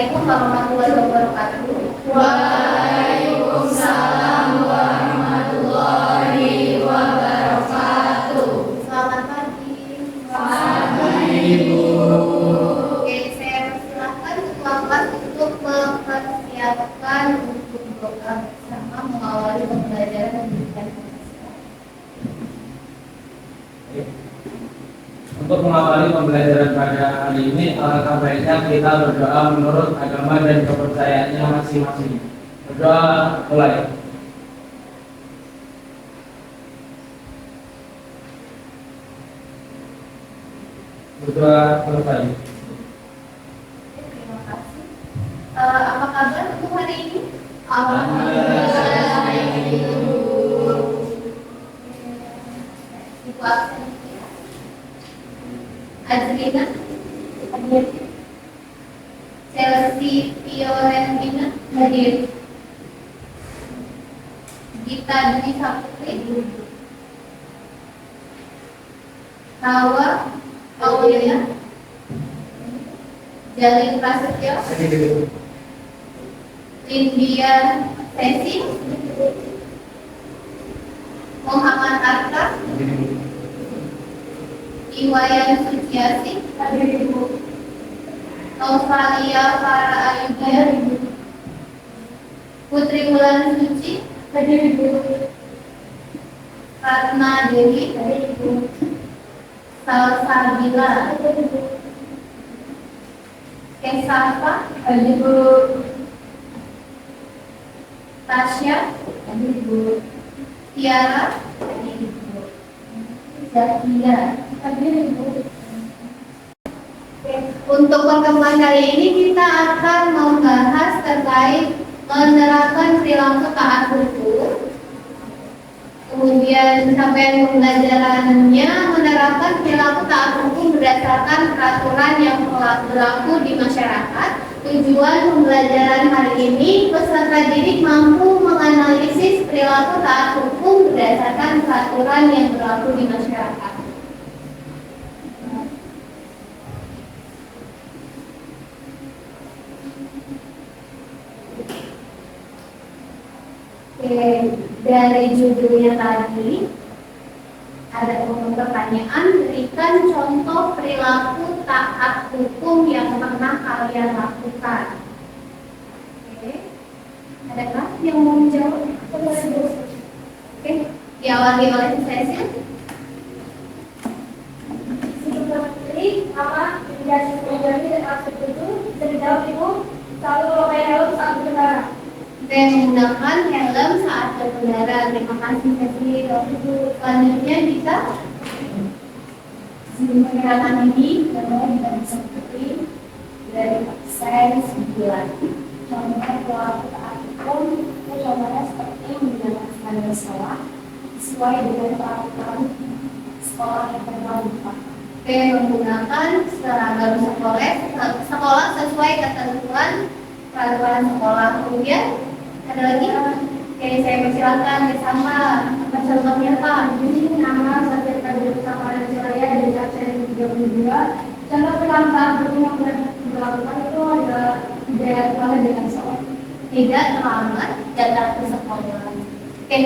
Assalamualaikum warahmatullahi wabarakatuh. Waalaikumsalam warahmatullahi wabarakatuh. Selamat pagi. Selamat pagi, Ibu. Oke, saya persilahkan ketua kelas untuk mempersiapkan untuk doa bersama mengawali pembelajaran pendidikan Pancasila. Untuk mengawali pembelajaran pada hari ini, alangkah baiknya kita berdoa menurut agama dan kepercayaannya masing-masing. Berdoa mulai. Berdoa selesai. Terima kasih. Apa kabar untuk hari ini? Alhamdulillah. Ibu absen ya. Azrina, hadir. Chelsea Fiorentina, hadir. Gita Dwi Saputri, Hawa Aulia, Jalil Prasetyo, Lindia Sesi, Muhammad Arka, Iwayan Suciasi, Novalia Farah Ayudia, Putri Wulan Suci, Ratna Dewi, Salsabila, Kesafa, Tasya, Tiara, Zakia. Untuk pertemuan kali ini kita akan membahas terkait menerapkan perilaku taat hukum. Kemudian capaian pembelajarannya menerapkan perilaku taat hukum berdasarkan peraturan yang berlaku di masyarakat. Tujuan pembelajaran hari ini, peserta didik mampu menganalisis perilaku taat hukum berdasarkan peraturan yang berlaku di masyarakat. Oke, dari judulnya tadi ada pertanyaan, berikan contoh perilaku taat hukum yang pernah kalian lakukan. Oke, adakah yang mau menjawab? Oke, diawali oleh Cecil. Jadi, apa indikasi menjadi dan aspek itu bisa dijawab Ibu? Selalu memakai helm saat berkendara. Dan menggunakan helm saat berkendara. Terima kasih Cecil. Selanjutnya kita pergerakan ini adalah kita bisa seperti dari absen 9. Contohnya perilaku taat hukum itu contohnya seperti menggunakan seragam sekolah sesuai dengan peraturan sekolah yang berlaku. Oke, menggunakan seragam sekolah sesuai ketentuan peraturan sekolah. Kemudian ada lagi? Oke, saya persilakan bersama. Apa contohnya Pak? Ini nama subjek kajian bersama Jaya dari absen 32. Contoh perilaku hukum yang dilakukan itu adalah tidak terlambat dengan sekolah. Tidak terlambat datang ke sekolah. Oke,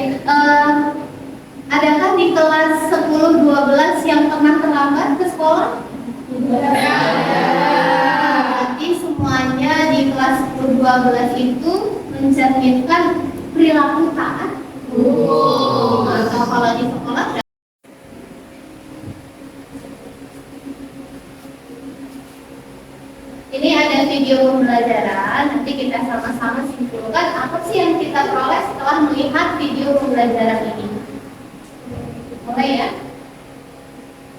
adakah di kelas 10-12 yang pernah terlambat ke sekolah? Berarti semuanya di kelas 10-12 itu mencerminkan perilaku taat. Atau kalau di sekolah ini ada video pembelajaran, nanti kita sama-sama simpulkan apa sih yang kita peroleh setelah melihat video pembelajaran ini. Mulai ya.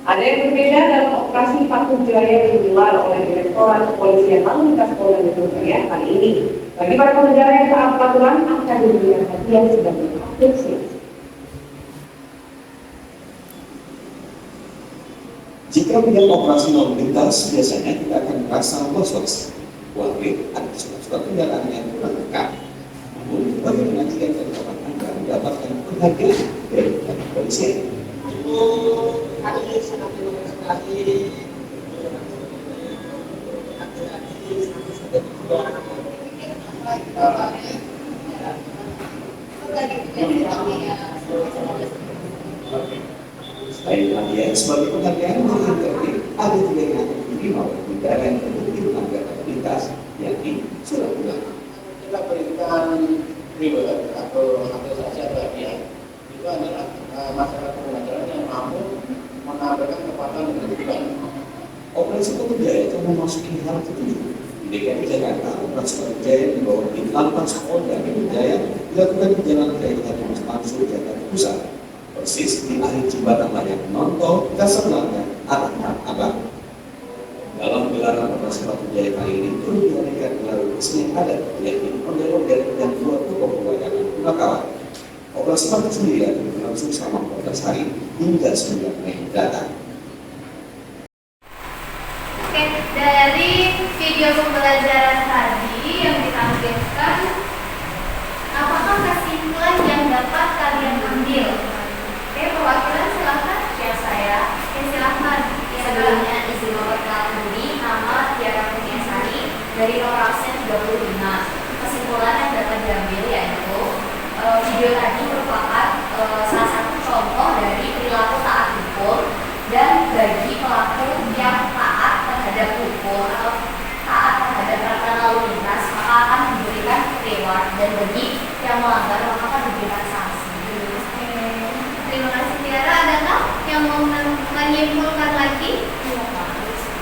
Ada yang berbeda dalam operasi Patuh Jaya yang digelar oleh Direktorat Kepolisian Lalu Lintas Polda Metro Jaya kali ini. Bagi para pengendara yang taat peraturan akan diberikan hadiah sebagai apresiasi. Jika melihat operasi lalu lintas, biasanya kita akan merasa was-was. Khawatir ada surat-surat kendaraan yang kurang lengkap. Namun, bagaimana jika kendaraan Anda mendapatkan penghargaan dari kepolisian? Hari ini sangat terima sekali. Selain penghargaan sebagai penghargaan yang tertib, ada juga yang akan diterima oleh negara yang terbukti melanggar lalu lintas, yakni surat ulama. Kita berikan reward atau saja bagian itu adalah masyarakat pengajaran yang mampu menampilkan kekuatan dan kehidupan. Operasi Patu Jaya telah memasuki hari ke-7 di DKI Jakarta. Operasi Patu Jaya di bawah Lantas Polda Metro Jaya dilakukan di Jalan Kiai Haji Mansur, Jakarta Pusat, persis di akhir jembatan layang nontol Kasablanca Tanah Abang. Dalam gelaran operasi Patu Jaya kali ini turut dihadirkan gelar resmi adat, yakni ondel-ondel dan dua tokoh perwakilan Punakawan. Operasi Patu sendiri akan berlangsung selama 14 hari hingga 9 Mei mendatang. Dari video pembelajaran tadi yang ditampilkan, apakah kesimpulan yang dapat kalian ambil? Oke, perwakilan silahkan. Ya saya, Silahkan. sebelumnya izin memperkenalkan diri, nama Tiara Kurniasari dari nomor absen 35. Kesimpulan yang dapat diambil yaitu video tadi merupakan salah satu contoh dari perilaku taat hukum, dan bagi pelaku yang taat terhadap hukum atau taat terhadap peraturan lalu lintas maka akan diberikan reward, dan bagi yang melanggar maka akan diberikan sanksi. Terima kasih Tiara. Adakah yang mau menyimpulkan lagi?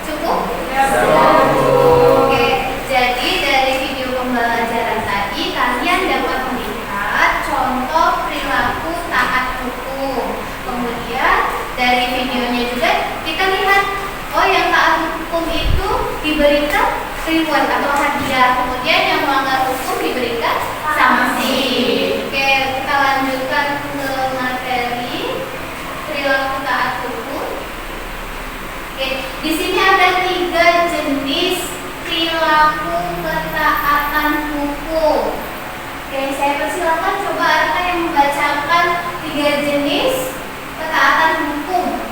Cukup? Oke, jadi dari video pembelajaran tadi kalian dapat melihat contoh perilaku taat hukum. Kemudian dari videonya juga kita lihat, oh yang taat hukum itu diberikan reward atau hadiah, kemudian yang melanggar hukum diberikan sanksi. Oke, kita lanjutkan ke materi perilaku taat hukum. Oke, di sini ada 3 jenis perilaku ketaatan hukum. Oke, saya persilakan coba ada yang membacakan 3 jenis ketaatan hukum.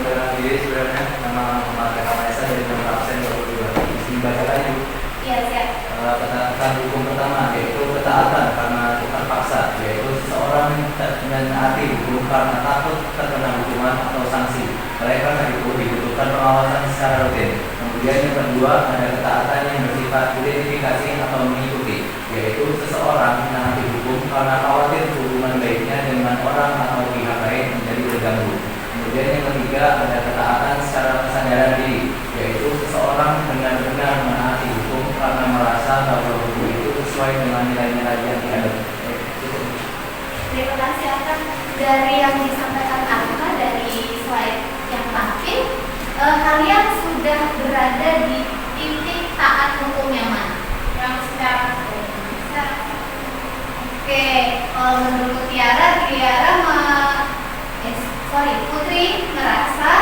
Perkenalkan diri sebenarnya, nama Muhammad Eka dari nomor absen 22. Izin baca lagi. Iya, siap. Ketaatan hukum pertama yaitu ketaatan karena terpaksa, yaitu seseorang tidak menaati hukum karena takut terkena hukuman atau sanksi. Oleh karena itu dibutuhkan pengawasan secara rutin. Kemudian yang kedua ada ketaatan yang bersifat identifikasi atau mengikuti, yaitu seseorang menaati hukum karena khawatir hubungan baiknya dengan orang atau pihak lain menjadi terganggu. Kemudian yang ketiga ada ketaatan secara kesadaran diri, yaitu seseorang benar-benar menaati hukum karena merasa bahwa hukum itu sesuai dengan nilai-nilai yang dianut. Terima kasih akan dari yang disampaikan Anka dari slide yang terakhir. Kalian sudah berada di titik taat hukum yang mana? Yang secara Oke, kalau menurut Putri merasa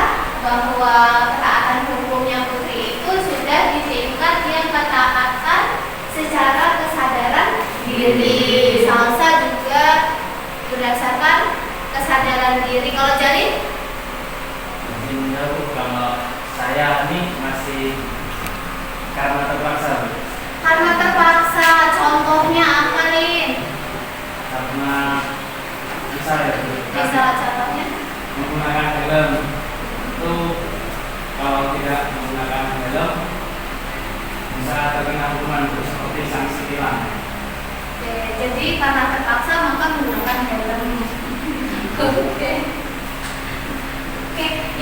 bahwa ketaatan hukumnya Putri itu sudah di tingkat yang ketaatan secara kesadaran diri. Salsa juga berdasarkan kesadaran diri. Kalau Jalin? Kalau saya ini masih karena terpaksa. Karena terpaksa, contohnya apa nih? Karena bisa Contohnya? menggunakan helm itu, kalau tidak menggunakan helm bisa terkena hukuman seperti sanksi tilang. Oke, jadi karena terpaksa maka menggunakan helm. Oke.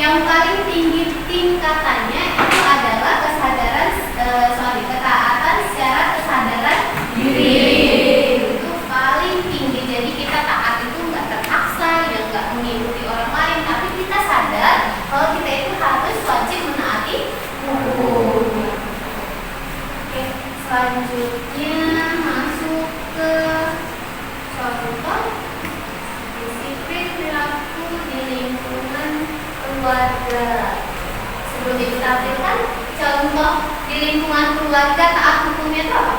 Yang paling tinggi tingkatannya itu adalah ketaatan secara kesadaran diri. Itu paling tinggi. Jadi kita taat itu nggak terpaksa, ya nggak mengikuti orang lain, tapi kita sadar kalau kita itu harus wajib menaati hukum. Oke, selanjutnya masuk ke contoh disiplin perilaku di lingkungan keluarga. Sebelum ditampilkan contoh di lingkungan keluarga taat hukumnya itu apa?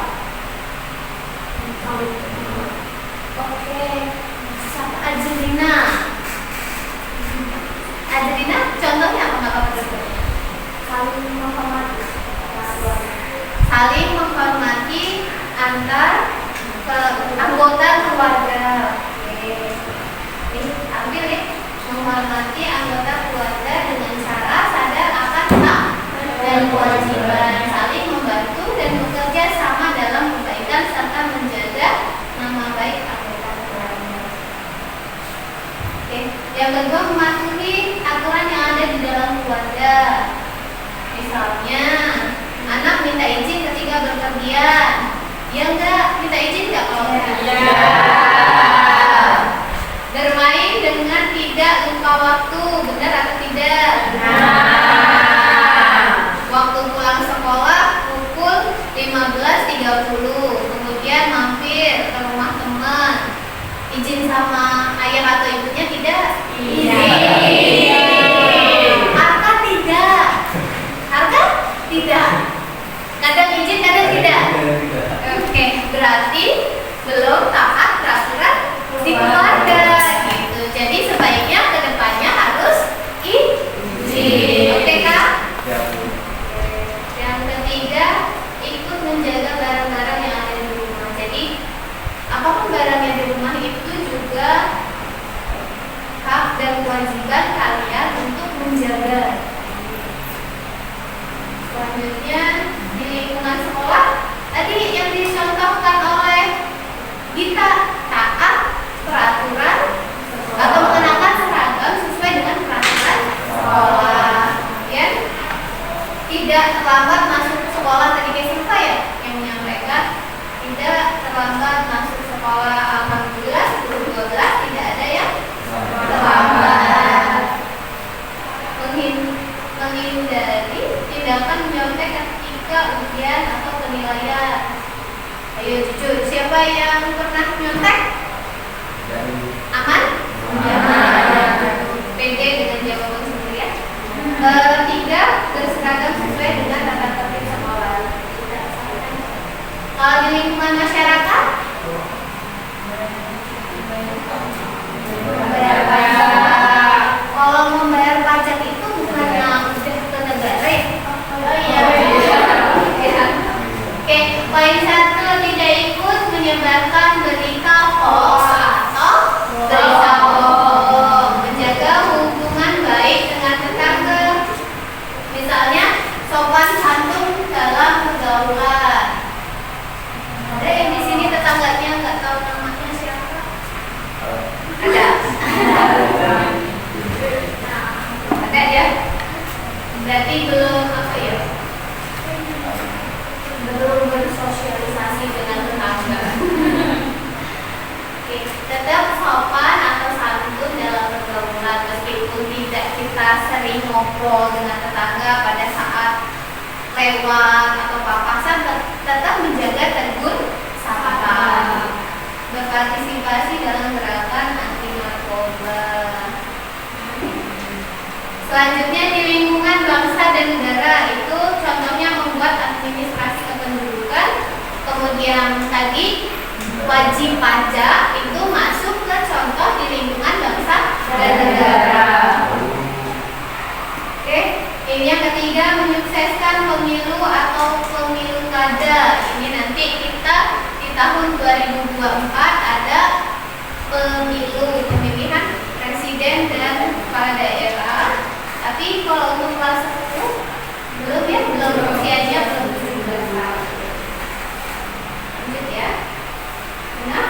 Oke, Ajelina. Contohnya apa? Nggak apa-apa. Saling menghormati. saling menghormati antar anggota keluarga. Oke. Ini ambil ya, menghormati anggota keluarga dengan cara sadar akan hak dan kewajiban, saling membantu dan bekerja sama dalam kebaikan serta menjaga nama baik anggota keluarga. Oke. Yang kedua, mematuhi aturan yang ada di dalam keluarga. Misalnya, anak minta izin ketika berpergian. Ya enggak? Minta izin enggak kalau berpergian? Bermain dengan tidak lupa waktu, benar atau tidak? Waktu pulang sekolah pukul 15.30, kemudian mampir ke rumah teman. Izin sama ayah atau ibunya tidak? Iya. Harga tidak? Harga tidak? Kadang izin, kadang tidak? Oke, berarti belum taat peraturan di keluarga gitu. Jadi sebaiknya kedepannya harus izin. Oke Kak? Yang ketiga, ikut menjaga barang-barang yang ada di rumah. Jadi apapun barangnya di rumah itu juga hak dan kewajiban kalian untuk menjaga. Selanjutnya di lingkungan sekolah, tadi yang dicontohkan oleh Gita, taat peraturan atau mengenakan seragam sesuai dengan peraturan sekolah. Kemudian tidak terlambat masuk sekolah, tadi kayak siapa ya yang menyampaikan tidak terlambat masuk sekolah. Alhamdulillah 10-12 tidak ada yang terlambat. Menghindari tindakan menyontek ketika ujian atau penilaian. Ayo jujur, siapa yang pernah nyontek? Aman? Pede dengan jawaban sendiri ya. Ketiga, berseragam sesuai dengan tata tertib sekolah. Kalau di lingkungan masyarakat, membayar pajak. Kalau membayar pajak itu bukan yang udah ke negara ya? Oh iya. Oke, poin 1, tidak ikut menyebarkan berita hoax atau berita bohong. Menjaga hubungan baik dengan tetangga. Misalnya, sopan santun dalam pergaulan. Ada yang di sini tetangganya nggak tahu namanya siapa? Ada. Ada ya? Berarti belum apa ya? Belum bersosialisasi dengan tetangga. Oke, tetap sopan atau santun dalam pergaulan meskipun tidak kita sering ngobrol dengan tetangga pada saat lewat atau papasan, tetap menjaga tegur sapa. Berpartisipasi dalam gerakan anti narkoba. Selanjutnya di lingkungan bangsa dan negara itu contohnya membuat administrasi kependudukan. Kemudian tadi wajib pajak itu masuk ke contoh di lingkungan bangsa dan negara. Oke, ini yang ketiga, menyukseskan pemilu atau pemilu kada. Ini nanti kita di tahun 2024 ada pemilu pemilihan presiden dan kepala daerah. Tapi kalau untuk kelas 10 belum ya, belum, usianya belum 17 tahun. Lanjut ya. Nah,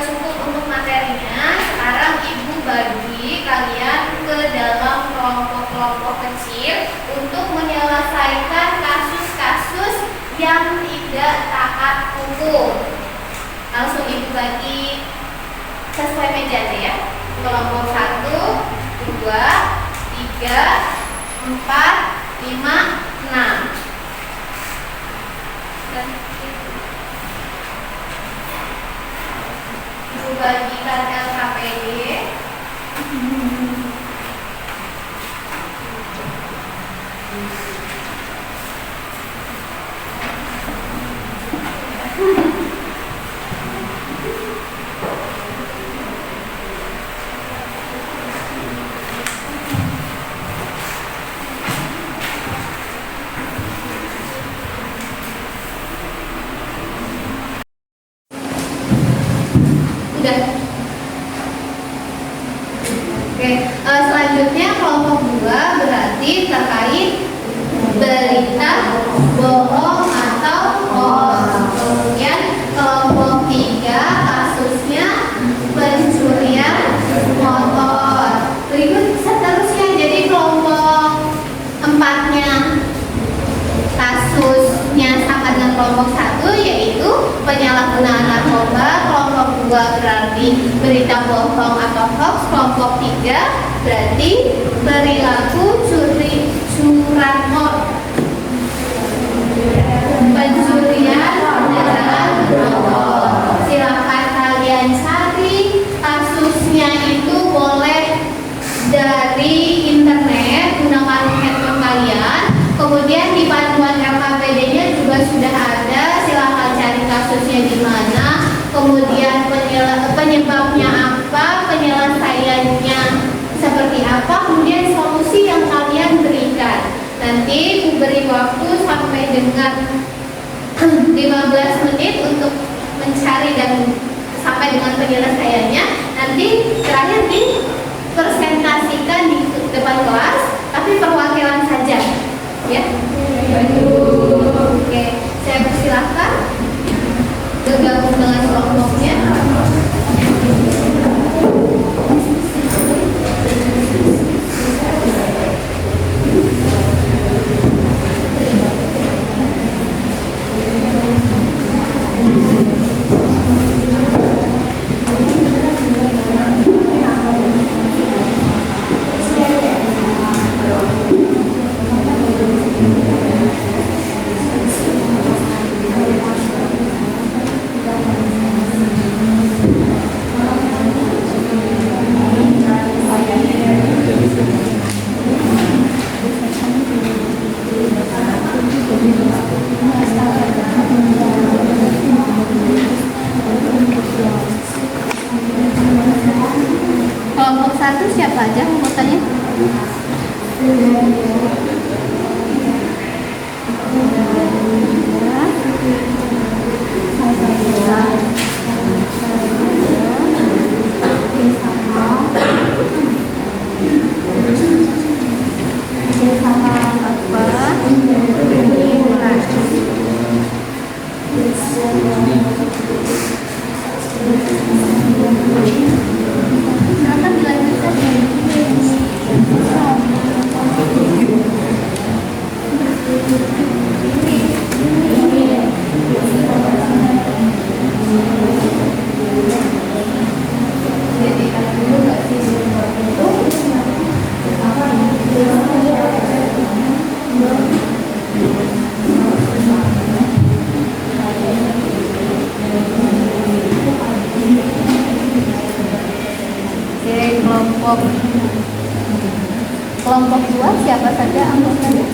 cukup untuk materinya. Sekarang ibu bagi kalian ke dalam kelompok-kelompok kecil untuk menyelesaikan kasus-kasus yang tidak taat hukum. Langsung ibu bagi sesuai meja aja ya. Kelompok 1, 2, 3, 4, 5, 6. Ibu bagikan LKPD. narkoba. Kelompok 2 berarti berita bohong atau hoax. Kelompok 3 berarti perilaku curanmor, pencurian kendaraan bermotor. Silakan kalian cari kasusnya, itu boleh dari internet, gunakan handphone kalian. Kemudian di panduan LKPD-nya juga sudah ada, silakan cari kasusnya di mana, kemudian penyebabnya apa, penyelesaiannya seperti apa, kemudian solusi yang kalian berikan. Nanti beri waktu sampai dengan 15 menit untuk mencari dan sampai dengan penyelesaiannya. Nanti terakhir dipresentasikan di depan kelas, tapi perwakilan saja, ya. Oke, saya persilahkan bergabung dengan kelompoknya. Kelompok 1 siapa aja anggotanya? Silakan dilanjutkan. Kelompok 2 siapa saja anggotanya?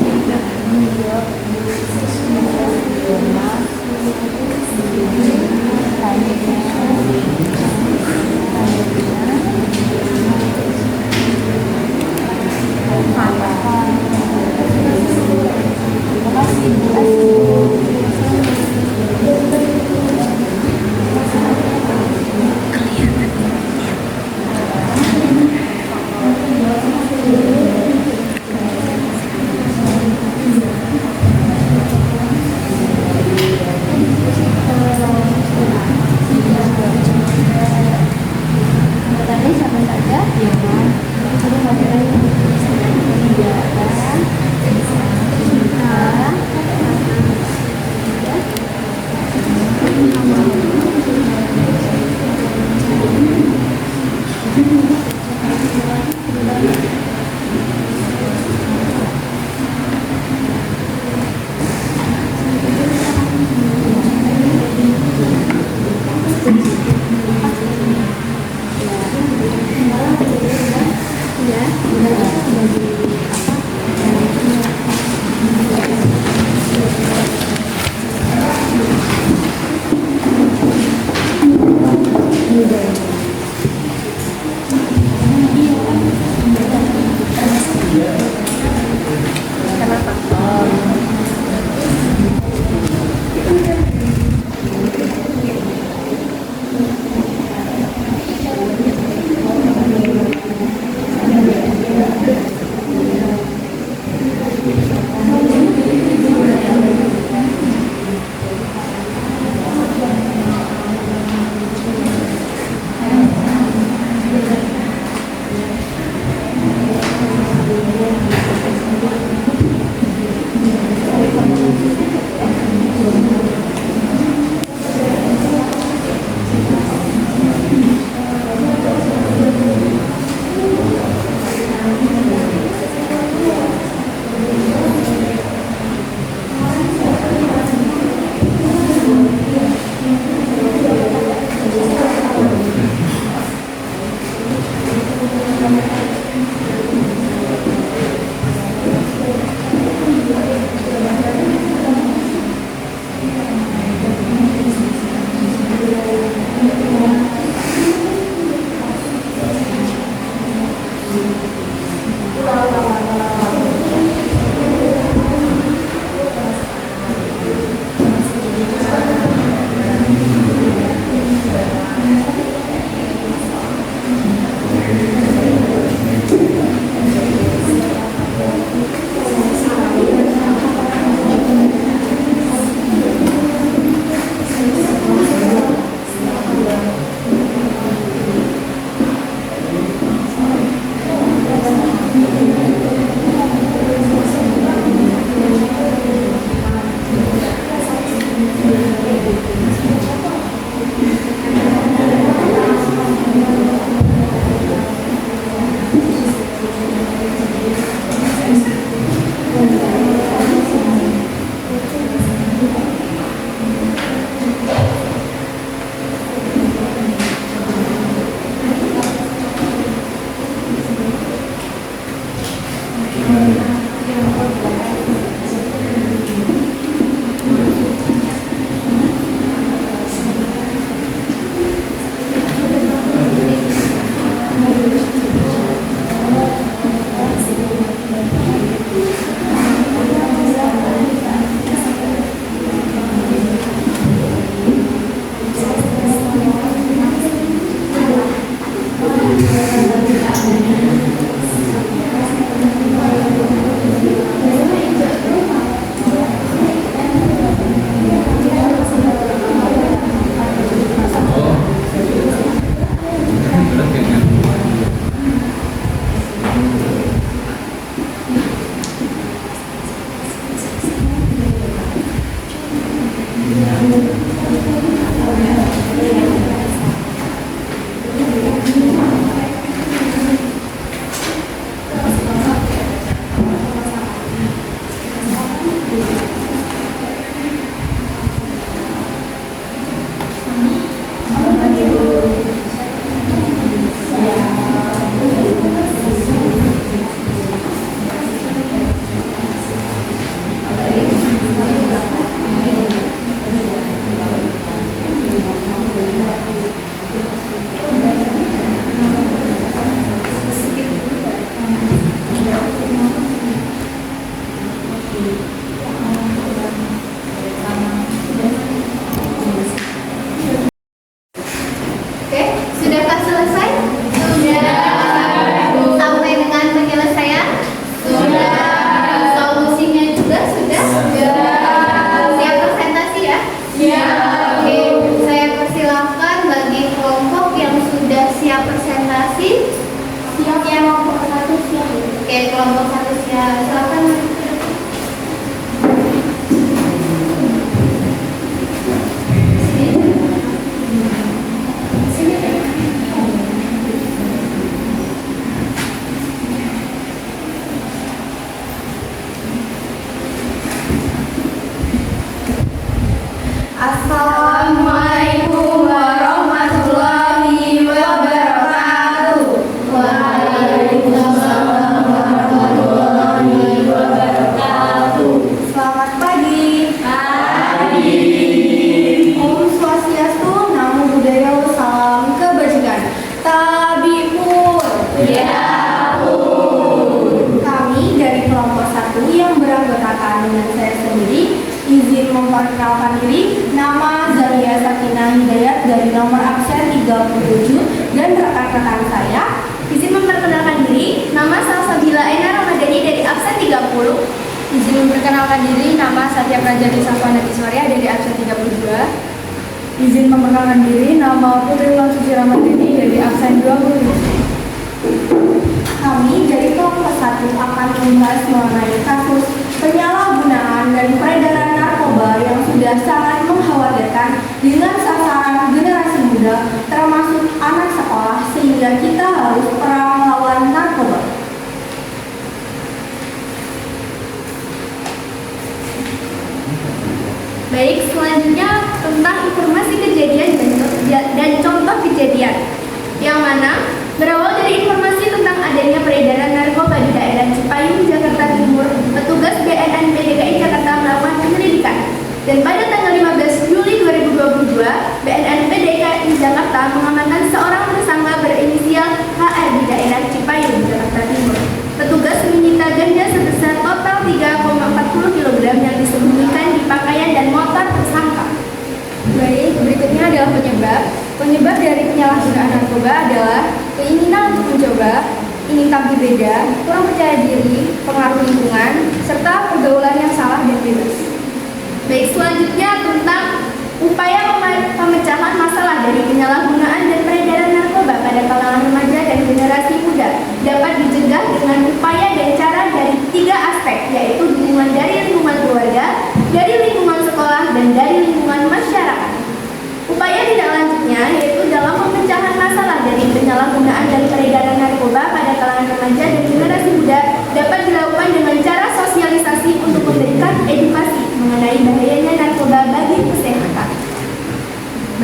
Assalamualaikum warahmatullahi wabarakatuh. Waalaikumsalam warahmatullahi wabarakatuh. Selamat pagi. Pagi. Om Swastiastu, Namo Buddhaya, salam kebajikan. Tabi'un. Ya. Kami dari kelompok 1 yang beranggotakan dengan saya sendiri izin memperkenalkan diri. Nama Zalia Sakinah Hidayat dari nomor absen 37 dan rekan-rekan saya. Izin memperkenalkan diri, nama Salsabila Ena Ramadhani dari absen 30. Izin memperkenalkan diri, nama Satya Prajati Safwana Kiswaria dari absen 32. Izin memperkenalkan diri, nama Putri Suci Ramadhani dari absen 27. Kami dari kelompok 1 akan membahas mengenai kasus penyalahgunaan dan peredaran narkoba yang sudah sangat mengkhawatirkan dengan sasaran generasi muda, termasuk anak sekolah, sehingga kita harus perang melawan narkoba. Baik, selanjutnya tentang informasi kejadian dan contoh kejadian mana? Berawal dari informasi tentang adanya peredaran narkoba di daerah Cipayung, Jakarta Timur, petugas BNN DKI Jakarta melakukan penyelidikan. Dan pada tanggal 15 Juli 2022, BNN DKI Jakarta mengamankan seorang tersangka berinisial HR di daerah Cipayung, Jakarta Timur. Petugas menyita ganja sebesar total 3,40 kg yang disembunyikan di pakaian dan motor tersangka. Baik, berikutnya adalah penyebab. Penyebab dari penyalahgunaan narkoba adalah keinginan untuk mencoba, ingin tampil beda, kurang percaya diri, pengaruh lingkungan, serta pergaulan yang salah dan bebas. Baik, selanjutnya tentang upaya pemecahan masalah dari penyalahgunaan dan peredaran narkoba pada kalangan remaja dan generasi muda dapat dicegah dengan upaya dan cara dari 3 aspek, yaitu dukungan dari lingkungan keluarga, dari lingkungan sekolah, dan dari lingkungan masyarakat. Upaya tindak lanjutnya yaitu dalam pemecahan masalah dari penyalahgunaan dan peredaran narkoba pada kalangan remaja dan generasi muda dapat dilakukan dengan cara sosialisasi untuk memberikan edukasi mengenai bahayanya narkoba bagi kesehatan.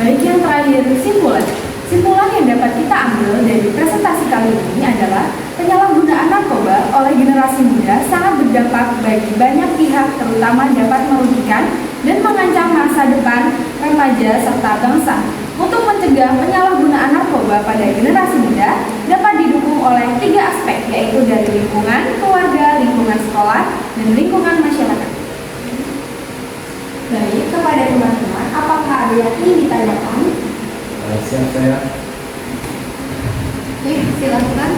Baik, yang terakhir, simpulan. Simpulan yang dapat kita ambil dari presentasi kali ini adalah penyalahgunaan narkoba oleh generasi muda sangat berdampak bagi banyak pihak, terutama dapat merugikan dan mengancam masa depan remaja serta bangsa. Untuk mencegah penyalahgunaan narkoba pada generasi muda dapat didukung oleh 3 aspek, yaitu dari lingkungan keluarga, lingkungan sekolah, dan lingkungan masyarakat. Baik, kepada teman-teman, apakah ada yang ingin ditanyakan? Siap saya. Oke, silakan.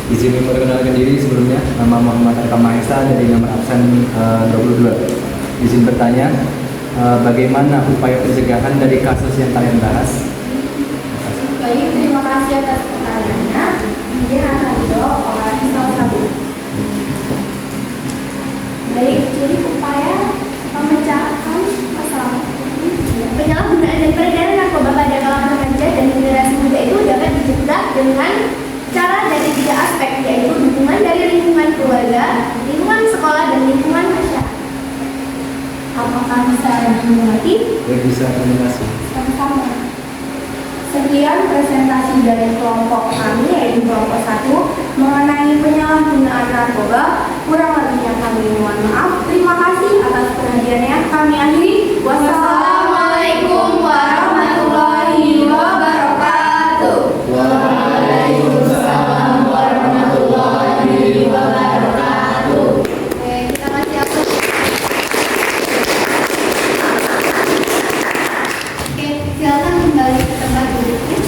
Izin memperkenalkan diri sebelumnya, nama Muhammad Arka Mahesa dari nomor absen 22. Izin bertanya, bagaimana upaya pencegahan dari kasus yang kalian bahas? Baik, terima kasih atas pertanyaannya. Mungkin akan dijawab oleh salah satu. Baik, jadi upaya pemecahan masalah penyalahgunaan dan peredaran narkoba pada kalangan remaja dan generasi muda itu dapat dicegah dengan cara dari 3 aspek, yaitu dukungan dari lingkungan keluarga, lingkungan sekolah, dan lingkungan masyarakat. Apakah bisa dimengerti? Bisa, terima kasih. Sama-sama. Sekian presentasi dari kelompok kami, yaitu kelompok 1 mengenai penyalahgunaan narkoba. Kurang lebihnya kami mohon maaf. Terima kasih atas perhatiannya. Kami akhiri. Wassalamualaikum warahmatullahi wabarakatuh. Waalaikumsalam warahmatullahi wabarakatuh. Oke, kita kasih aplaus. Oke, silakan kembali ke tempat duduknya.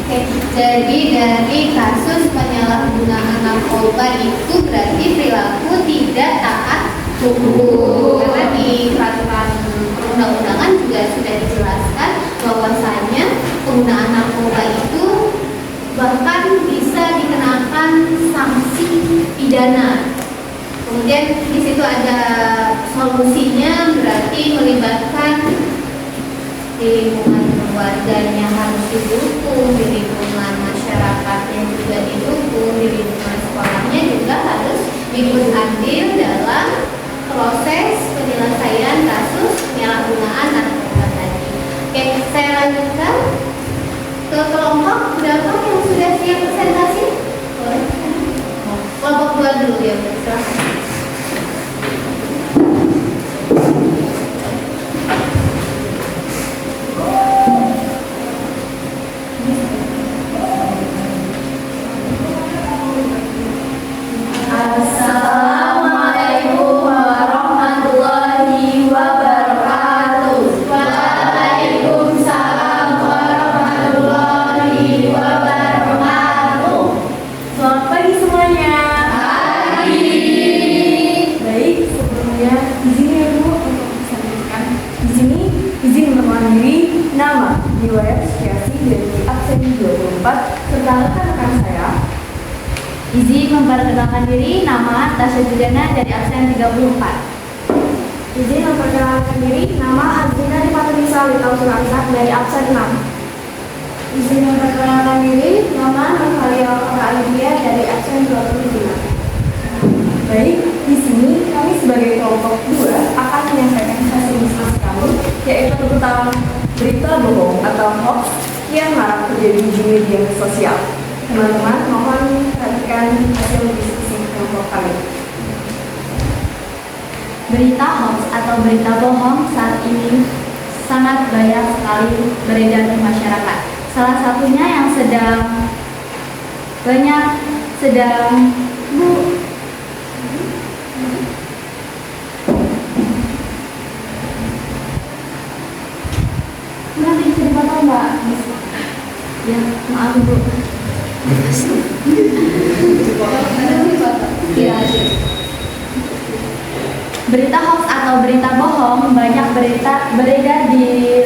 Oke, jadi dari kasus penyalahgunaan narkoba itu berarti perilaku tidak taat hukum. Karena di peraturan perundang-undangan juga sudah dijelaskan bahwasanya penggunaan narkoba itu bahkan bisa dikenakan sanksi pidana. Kemudian di situ ada solusinya, berarti melibatkan di lingkungan keluarganya harus didukung, di lingkungan masyarakatnya juga didukung, di lingkungan sekolahnya juga harus ikut andil dalam proses penyelesaian kasus penyalahgunaan narkoba tadi. Oke, saya lanjutkan ke kelompok berapa yang sudah siap presentasi? Boleh? Kelompok 2 dulu ya, silahkan. Assalamualaikum warahmatullahi wabarakatuh. Waalaikumsalam warahmatullahi wabarakatuh. Selamat pagi semuanya. Pagi. Baik, sebelumnya izin ya Bu untuk disampaikan. Di sini izin memperkenalkan diri, nama riwayat Syiasi dari absen 24 serta rekan-rekan saya. Izin memperkenalkan diri, nama Tasya Juliana dari absen 34. Izin memperkenalkan diri, nama Azina Dipatunisa Litau Surakarta dari absen 6. Izin memperkenalkan diri, nama Nurhalia Alidia dari absen 25. Baik, di di sini kami sebagai kelompok 2 akan menyampaikan hasil diskusi kami, yaitu tentang berita bohong atau hoax yang marak terjadi di media sosial. Teman-teman, mohon perhatikan hasil diskusi kelompok kami. Berita hoax atau berita bohong saat ini sangat banyak sekali beredar di masyarakat. Salah satunya yang sedang nanti bisa dipotong Mbak? Ya, maaf Bu. Ya. Berita hoax atau berita bohong banyak beredar di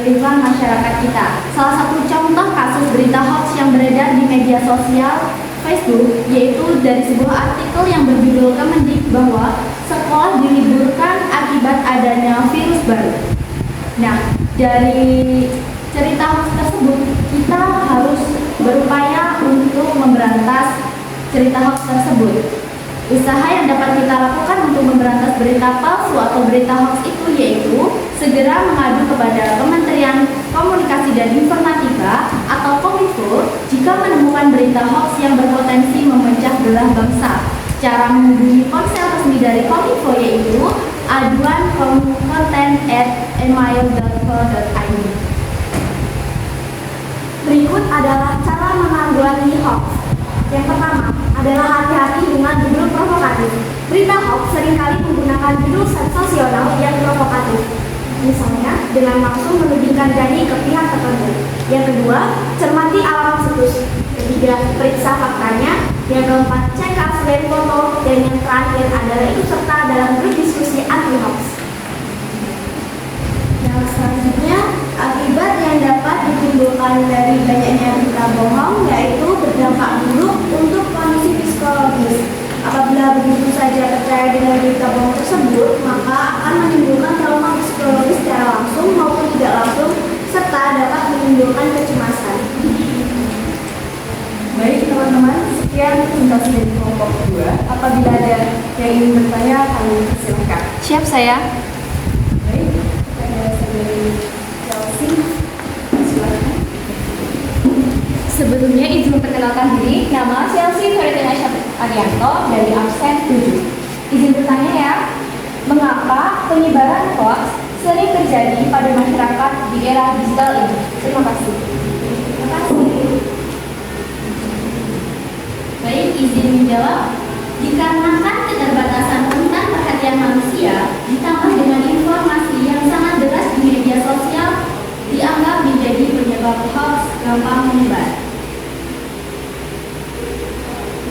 lingkungan masyarakat kita. Salah satu contoh kasus berita hoax yang beredar di media sosial Facebook yaitu dari sebuah artikel yang berjudul Kemendikbud bahwa sekolah diliburkan akibat adanya virus baru. Nah, dari cerita hoax tersebut kita harus berupaya untuk memberantas cerita hoax tersebut. Usaha yang dapat kita lakukan untuk memberantas berita palsu atau berita hoax itu yaitu segera mengadu kepada Kementerian Komunikasi dan Informatika atau Kominfo jika menemukan berita hoax yang berpotensi memecah belah bangsa. Cara menghubungi ponsel resmi dari Kominfo yaitu aduan@email.co.id. Berikut adalah cara menanggulangi hoax. Yang pertama adalah hati-hati dengan judul provokatif. Berita hoax seringkali menggunakan judul sensasional yang provokatif, misalnya dengan maksud menudingkan janji ke pihak tertentu. Yang kedua, cermati alamat situs. Ketiga, periksa faktanya. Yang keempat, cek asli foto. Dan yang terakhir adalah ikut serta dalam grup diskusi anti hoax. Yang selanjutnya, akibat yang dapat ditimbulkan dari banyaknya berita bohong yaitu berdampak buruk untuk kondisi psikologis. Apabila begitu saja percaya dengan berita bohong tersebut, maka akan menimbulkan trauma psikologis secara langsung maupun tidak langsung, serta dapat menimbulkan kecemasan. Baik teman-teman, sekian presentasi dari kelompok 2. Apabila ada yang ingin bertanya, kami silakan. Siap saya. Baik, saya dari Chelsea. Silakan. Sebelumnya izin memperkenalkan diri, nama Chelsea Veritina Arianto dari absen 7. Izin bertanya ya, mengapa penyebaran hoax sering terjadi pada masyarakat di era digital ini? Terima kasih. Terima kasih. Baik, izin menjawab. Dikarenakan keterbatasan rentang perhatian manusia, ditambah dengan informasi yang sangat deras di media sosial, dianggap menjadi penyebab hoax gampang menyebar.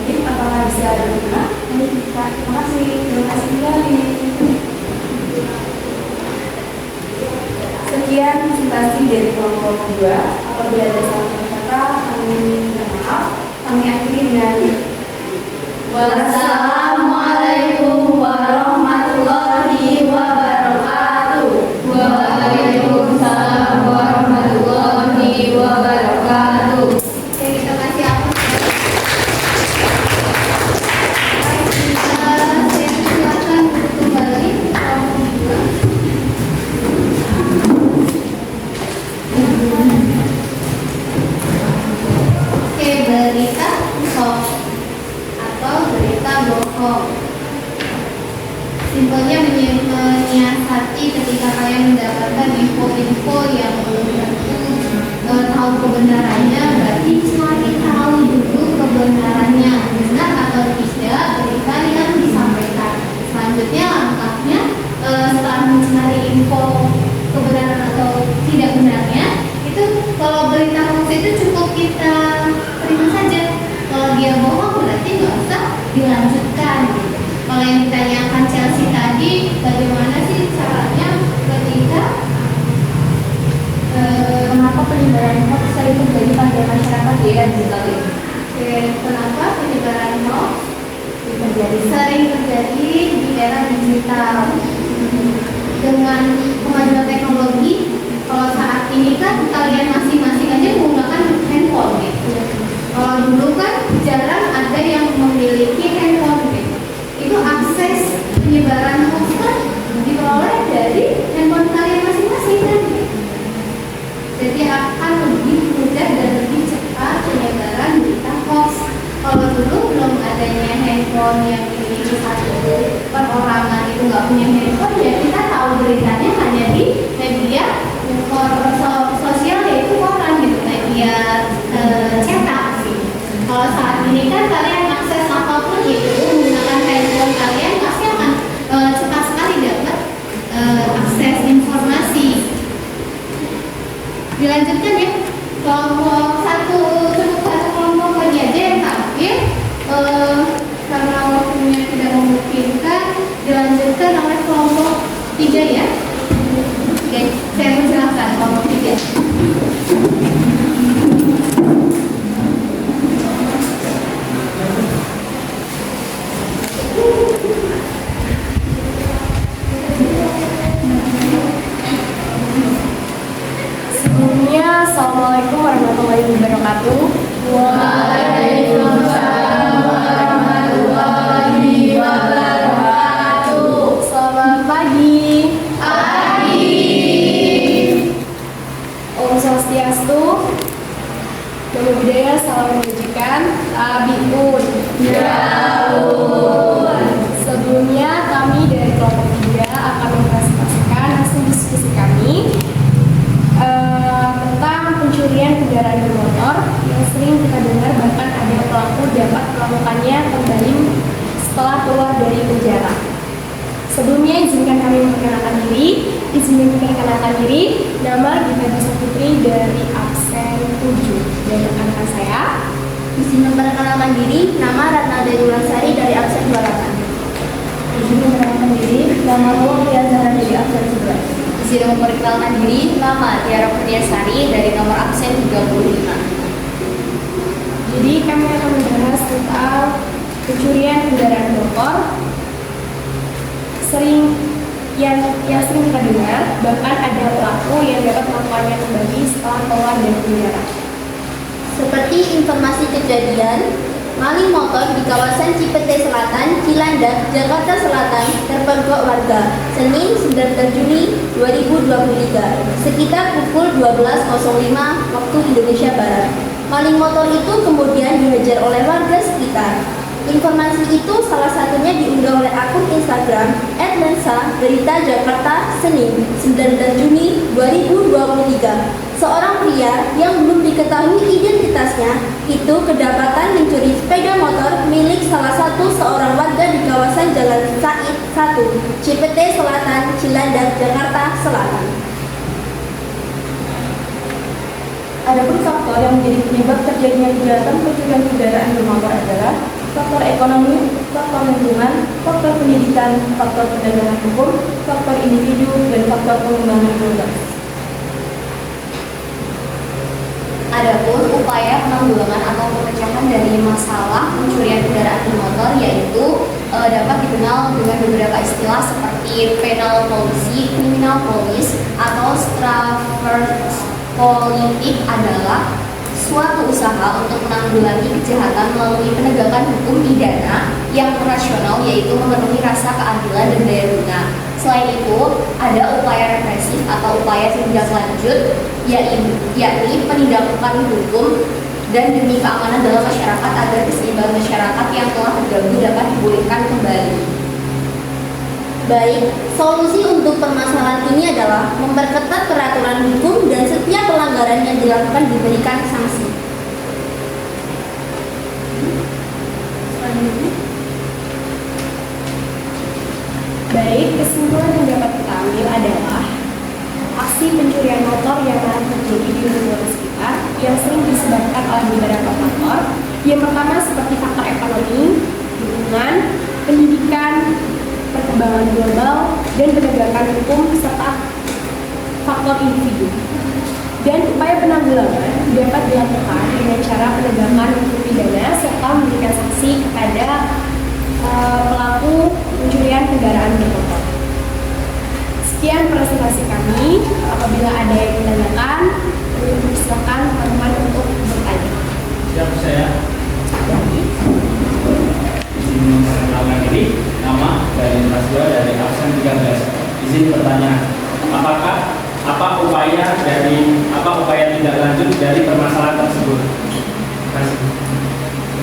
Baik, apakah bisa ada bertanya? Terima kasih kembali. Sekian presentasi dari kelompok 2. Apabila ada salah kata, kami minta maaf. Kami akhiri dengan Wassalamualaikum warahmatullahi wabarakatuh. Waalaikumsalam warahmatullahi wabarakatuh. Oke, kita kasih apa? Silakan kembali. Oke, berita hoax atau berita bohong. Simpelnya menyiasati ketika kalian mendapatkan info-info yang belum tentu tahu kebenarannya, berarti cari tahu dulu kebenarannya, benar atau tidak berita yang disampaikan. Selanjutnya langkahnya setelah mencari info kebenaran atau tidak benarnya, itu kalau berita hoax itu cukup kita terima saja. Kalau dia bohong berarti nggak usah dilanjutkan. Gitu. Kalau yang ditanyakan Chelsea tadi, bagaimana sih caranya ketika Kenapa penyebaran hoax sering terjadi pada masyarakat di era digital ini? kenapa penyebaran hoax sering terjadi di era digital? Dengan kemajuan teknologi, kalau saat ini kan kalian masing-masing aja menggunakan handphone gitu. Kalau dulu kan jarang ada yang memiliki handphone gitu. Itu akses penyebaran hoax kan diperoleh dari handphone kalian masing-masing kan. Jadi akan lebih mudah dan lebih cepat penyebaran berita hoax. Kalau dulu belum adanya handphone yang dimiliki satu perorangan itu nggak punya handphone, ya kita tahu beritanya hanya di media sosial, yaitu koran gitu, media cetak sih. Kalau saat ini kan kalian akses apapun itu menggunakan handphone kalian pasti akan cepat sekali dapat akses informasi. Dilanjutkan ya, kelompok satu, cukup satu kelompok lagi aja yang tampil. Karena waktunya tidak memungkinkan, dilanjutkan oleh kelompok 3 ya. Oke, saya persilahkan kelompok 3. Sebelumnya, Assalamualaikum warahmatullahi wabarakatuh. Waalaikumsalam warahmatullahi wabarakatuh. Selamat pagi. Pagi. Om Swastiastu. Namo Buddhaya, salam kebajikan. Tabiun. Sebelumnya kami dari kelompok 3 akan mempresentasikan hasil diskusi kami tentang pencurian kendaraan bermotor yang sering kita dengar, bahkan ada pelaku dapat melakukannya kembali setelah keluar dari penjara. Sebelumnya izinkan kami memperkenalkan diri. Nama Gita Bisa Putri dari absen 7 dan rekan-rekan saya. Izin memperkenalkan diri, nama Ratna Dewi Wulandari dari absen 28. Izin memperkenalkan diri, nama Nurul Zahra dari absen 11. Izin memperkenalkan diri, nama Tiara Purniasari dari nomor absen 35. Jadi kami akan membahas tentang pencurian kendaraan motor yang sering kita dengar, bahkan ada pelaku yang dapat melakukannya kembali setelah keluar dari penjara. Seperti informasi kejadian, maling motor di kawasan Cipete Selatan, Cilandak, Jakarta Selatan terpergok warga Senin 19 Juni 2023 sekitar pukul 12.05 waktu Indonesia Barat. Maling motor itu kemudian dihajar oleh warga sekitar. Informasi itu salah satunya diunggah oleh akun Instagram @lensa_berita_jakarta Senin 19 Juni 2023. Seorang pria yang belum diketahui identitasnya itu kedapatan mencuri sepeda motor milik salah satu seorang warga di kawasan Jalan Said 1, Cipete Selatan, Cilandak, Jakarta Selatan. Adapun faktor yang menjadi penyebab terjadinya kejahatan pencurian kendaraan bermotor adalah faktor ekonomi, faktor lingkungan, faktor pendidikan, faktor penegakan hukum, faktor individu, dan faktor pengembangan keluarga. Adapun upaya penanggulangan atau pemecahan dari masalah pencurian kendaraan bermotor yaitu dapat dikenal dengan beberapa istilah seperti penal policy, criminal police, atau Strafrecht politik adalah suatu usaha untuk menanggulangi kejahatan melalui penegakan hukum pidana yang rasional, yaitu memenuhi rasa keadilan dan daya guna. Selain itu, ada upaya represif atau upaya tindak lanjut, yakni penindakan hukum dan demi keamanan dalam masyarakat agar keseimbangan masyarakat yang telah terganggu dapat dipulihkan kembali. Baik, solusi untuk permasalahan ini adalah memperketat peraturan hukum dan setiap pelanggaran yang dilakukan diberikan sanksi. Baik, kesimpulan yang dapat kita ambil adalah aksi pencurian motor yang marak terjadi di lingkungan sekitar yang sering disebabkan oleh beberapa faktor. Yang pertama seperti faktor ekonomi, lingkungan, pendidikan, perkembangan global, dan penegakan hukum serta faktor individu. Dan upaya penanggulangan dapat dilakukan dengan cara penegakan hukum pidana serta memberikan sanksi kepada pelaku pencurian kendaraan bermotor. Sekian presentasi kami. Apabila ada yang menanyakan, silakan teman-teman untuk bertanya. Siap saya. Izin memperkenalkan diri, nama dari kelas 2 dari absen 13. Izin bertanya, apa upaya tindak lanjut dari permasalahan tersebut? Terima kasih.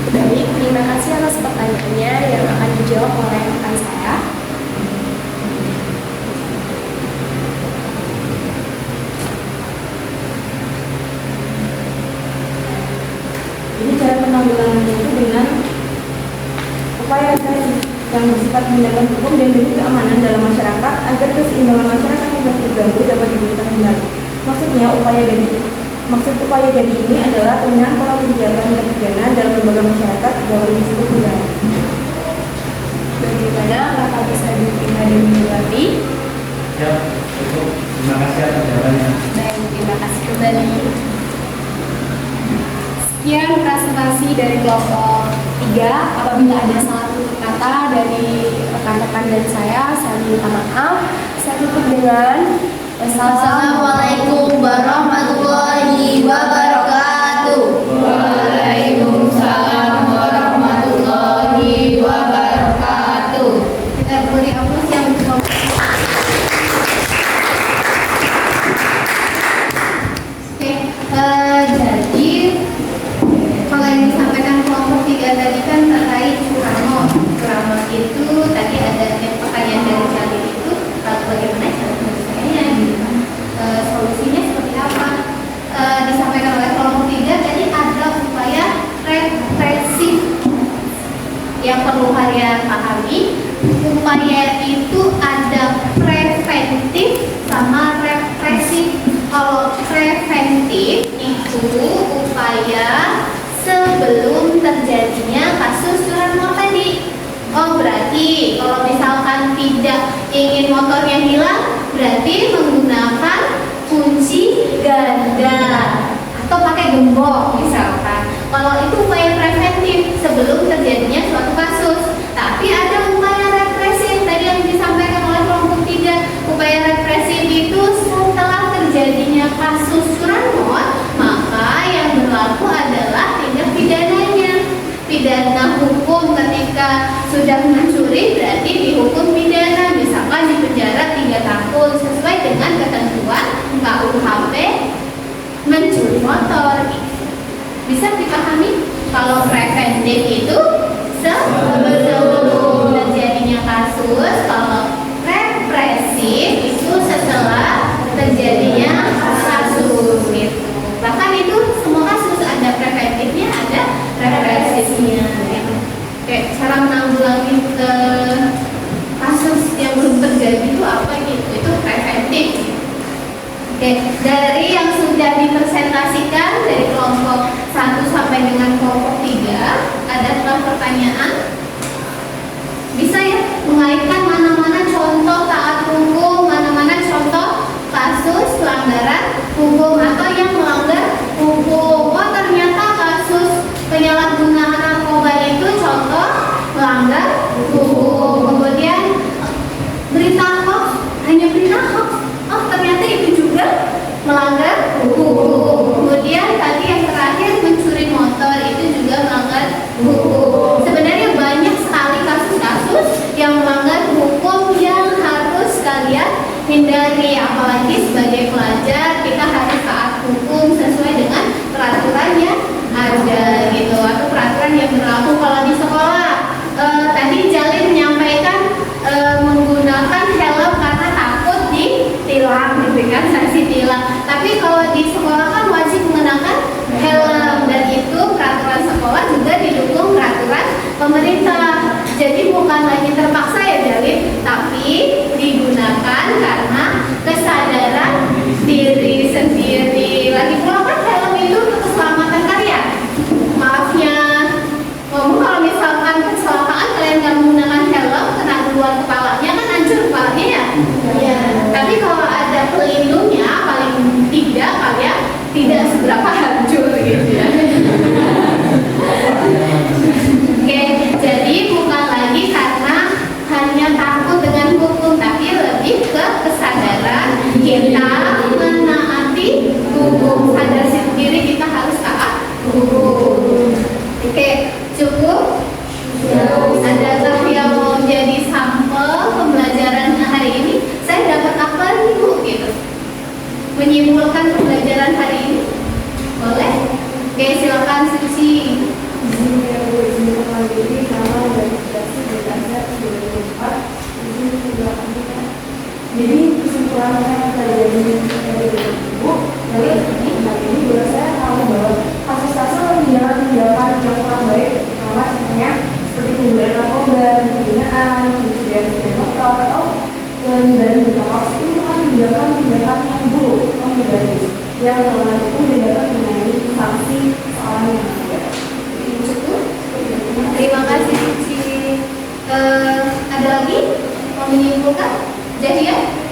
Baik, terima kasih atas pertanyaannya yang akan dijawab oleh rekan saya. Jadi cara penanggulangannya itu dengan upaya yang bersifat menjaga hukum dan demi keamanan dalam masyarakat agar keseimbangan masyarakat yang terganggu dapat diberikan kembali. Maksud upaya jadi ini adalah penggunaan pola kebijakan dan pidana dalam lembaga masyarakat dalam disebut pidana. Bagaimana Bapak bisa diterima dan mengerti? Ya, cukup. Terima kasih atas jawabannya. Baik, terima kasih kembali. Sekian presentasi dari kelompok 3. Apabila ada salah satu kata dari rekan-rekan dan saya minta maaf. Saya tutup dengan Assalamualaikum warahmatullahi wabarakatuh. Waalaikumsalam warahmatullahi wabarakatuh. Kita beri aplaus yang jadi kalau yang disampaikan kelompok 3 tadi kan terkait Soekarno. Soekarno itu tadi ada pertanyaan dari Jalil itu bagaimana cara penyelesaiannya gitu kan. Solusinya seperti apa? Disampaikan oleh kelompok 3 tadi ada upaya represif yang perlu kalian pahami. Upaya itu ada preventif sama represif. Kalau preventif itu upaya sebelum terjadinya kasus curanmor tadi. Oh, berarti kalau misalkan tidak ingin motornya hilang, berarti menggunakan kunci ganda atau pakai gembok misalkan. Kalau itu upaya preventif sebelum terjadinya suatu kasus. Tapi ada upaya represif tadi yang disampaikan oleh kelompok 3. Upaya represif itu setelah terjadinya kasus curanmor, maka yang berlaku adalah tindak pidananya. Pidana hukum ketika sudah mencuri berarti dihukum pidana, misalkan di penjara 3 tahun sesuai dengan ketentuan KUHP mencuri motor. Bisa dipahami? Kalau preventif itu sebelum terjadinya kasus, kalau represif itu setelah terjadinya kasus gitu. Bahkan itu semua kasus ada preventifnya, ada represifnya gitu. Kayak cara menanggulangi kasus yang belum terjadi itu apa gitu, itu preventif gitu. Oke, dari yang sudah dipresentasikan dari kelompok 1 sampai dengan kelompok 3, ada pertanyaan? Bisa ya mengaitkan mana-mana contoh taat hukum, mana-mana contoh kasus pelanggaran hukum atau yang melanggar hukum. Oh, ternyata kasus penyalahgunaan narkoba itu contoh melanggar hukum. Kemudian berita hoax, hanya berita hoax. Oh, ternyata itu juga melanggar hukum. Kemudian tadi yang terakhir mencuri motor itu juga melanggar hukum. Sebenarnya banyak sekali kasus-kasus yang melanggar hukum yang harus kalian hindari. Apalagi sebagai pelajar kita harus taat hukum sesuai dengan peraturan yang ada gitu, atau peraturan yang berlaku. Kalau di sekolah tadi Jalin menyampaikan menggunakan helm karena takut ditilang, diberikan sanksi tilang. Tapi kalau di sekolah kan wajib mengenakan helm, dan itu peraturan sekolah juga didukung peraturan pemerintah. Jadi bukan lagi terpaksa ya Jalin, tapi digunakan karena kesadaran diri sendiri. Lagi pula kan helm itu untuk keselamatan kalian. Maafnya ngomong, kalau misalkan kecelakaan kalian nggak menggunakan helm, kena duluan kepalanya kan hancur kepalanya ya. Ya. Tapi kalau ada pelindungnya, paling tidak kalian tidak seberapa hancur gitu ya. Oke, jadi bukan lagi karena hanya takut dengan hukum setelah saya pelajari dari buku, dari ini juga saya tahu bahwa kasus-kasus tindakan yang kurang baik, contohnya seperti penggunaan narkoba, penghinaan, insiden motor, atau pelanggaran berkawal itu kan tindakan yang buruk, negatif, yang dalam itu dapat mengenai sanksi soal yang tidak. Cukup. Terima kasih Cici. Ada lagi mau menyimpulkan? Jahia?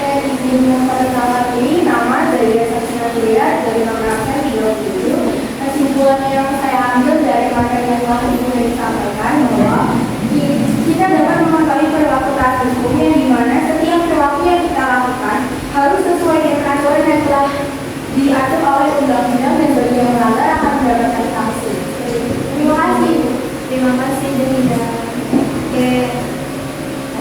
Saya izin memperkenalkan ini nama dari Saksina Julia dari Nomor 37. Kesimpulan yang saya ambil dari materi yang telah Ibu disampaikan bahwa kita dapat mengetahui perilaku taat hukumnya di mana setiap perilaku yang kita lakukan harus sesuai dengan aturan yang telah diatur oleh undang-undang dan bagi yang melanggar akan mendapatkan sanksi. Terima kasih. Terima kasih Jahida. Oke.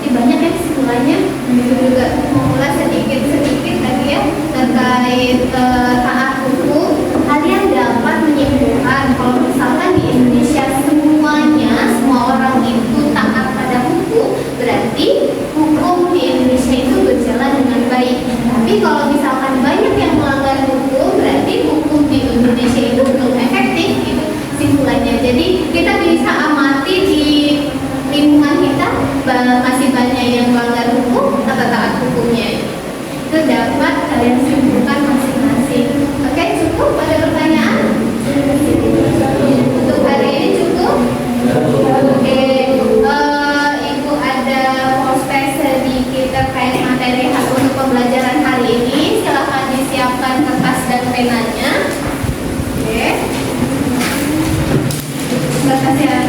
Tadi banyak ya kesimpulannya. Itu juga mengulas sedikit-sedikit tadi ya terkait taat hukum. Kalian dapat menyimpulkan kalau misalkan di Indonesia semuanya, semua orang itu taat pada hukum, berarti hukum di Indonesia itu berjalan dengan baik. Tapi kalau misalkan banyak yang melanggar hukum, berarti hukum di Indonesia itu belum efektif gitu simpulannya. Jadi kita bisa amati di lingkungan kita masih banyak yang melanggar hukum atau taat hukumnya. Itu dapat kalian simpulkan masing-masing. Oke, cukup? Ada pertanyaan? Untuk hari ini cukup? Oke, Ibu ada poster sedikit terkait materi untuk pembelajaran hari ini. Silahkan disiapkan kertas dan penanya. Oke. Kertasnya.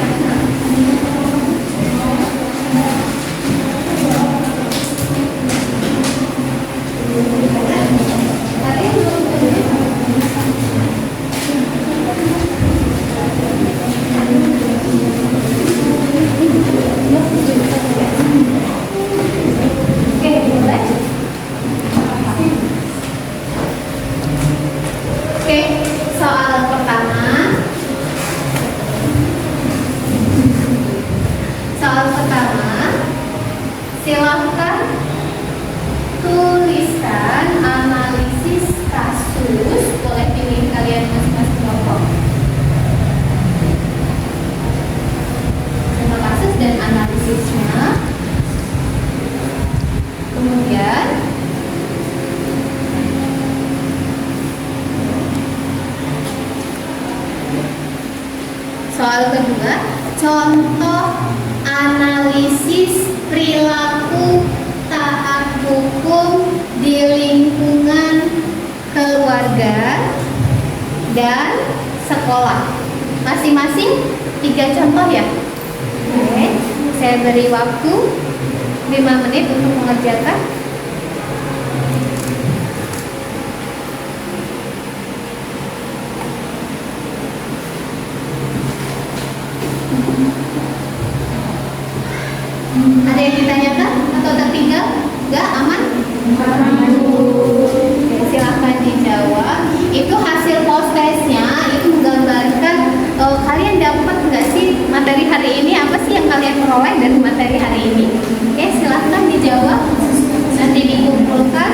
Silahkan tuliskan analisis kasus, boleh pilih kalian masing-masing kelompok. Nama kasus dan analisisnya. Kemudian soal kedua, contoh analisis perilaku taat hukum di lingkungan keluarga dan sekolah. Masing-masing 3 contoh ya. Oke, saya beri waktu 5 menit untuk mengerjakan. Ada yang ditanyakan atau tertinggal? Enggak, aman? Oke, silahkan dijawab. Itu hasil post-testnya, itu menggambarkan kalian dapat nggak sih materi hari ini, apa sih yang kalian peroleh dari materi hari ini. Oke, silahkan dijawab. Nanti dikumpulkan.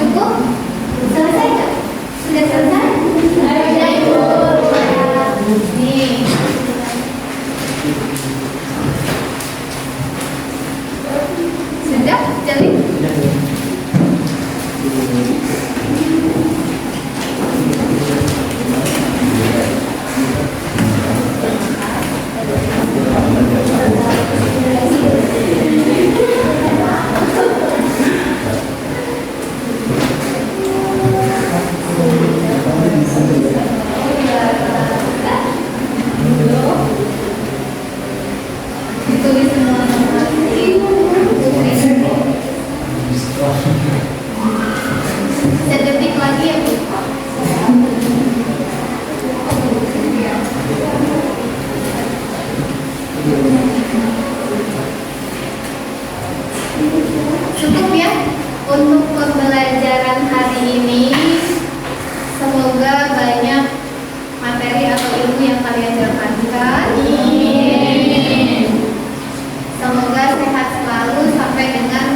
Cukup? Selesai nggak? Sudah selesai? Sudah, Ibu. Nih. Sudah, Jalin? Ditulis semua nama sedetik lagi ya Bu. Cukup ya untuk pembelajaran hari ini. Semoga banyak materi atau ilmu yang kalian dapatkan. Semoga sehat selalu sampai dengan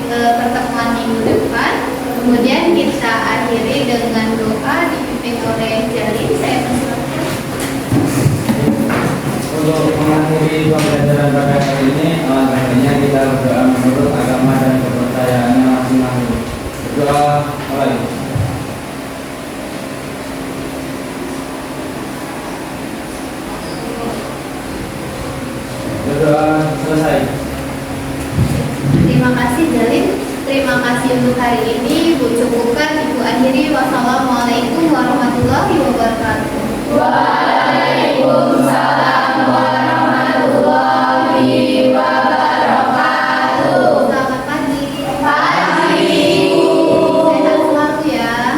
pertemuan minggu depan. Kemudian kita akhiri dengan doa dipimpin oleh Jalin. Saya persilakan. Untuk mengakhiri pembelajaran pada hari ini, tentunya kita berdoa menurut agama dan kepercayaannya masing-masing. Berdoa mulai. Berdoa selesai. Terima kasih Jalin. Terima kasih untuk hari ini. Ibu cukupkan, Ibu akhiri. Wassalamualaikum warahmatullahi wabarakatuh. Waalaikumsalam warahmatullahi wabarakatuh. Selamat pagi. Pagi. Sehat selalu ya.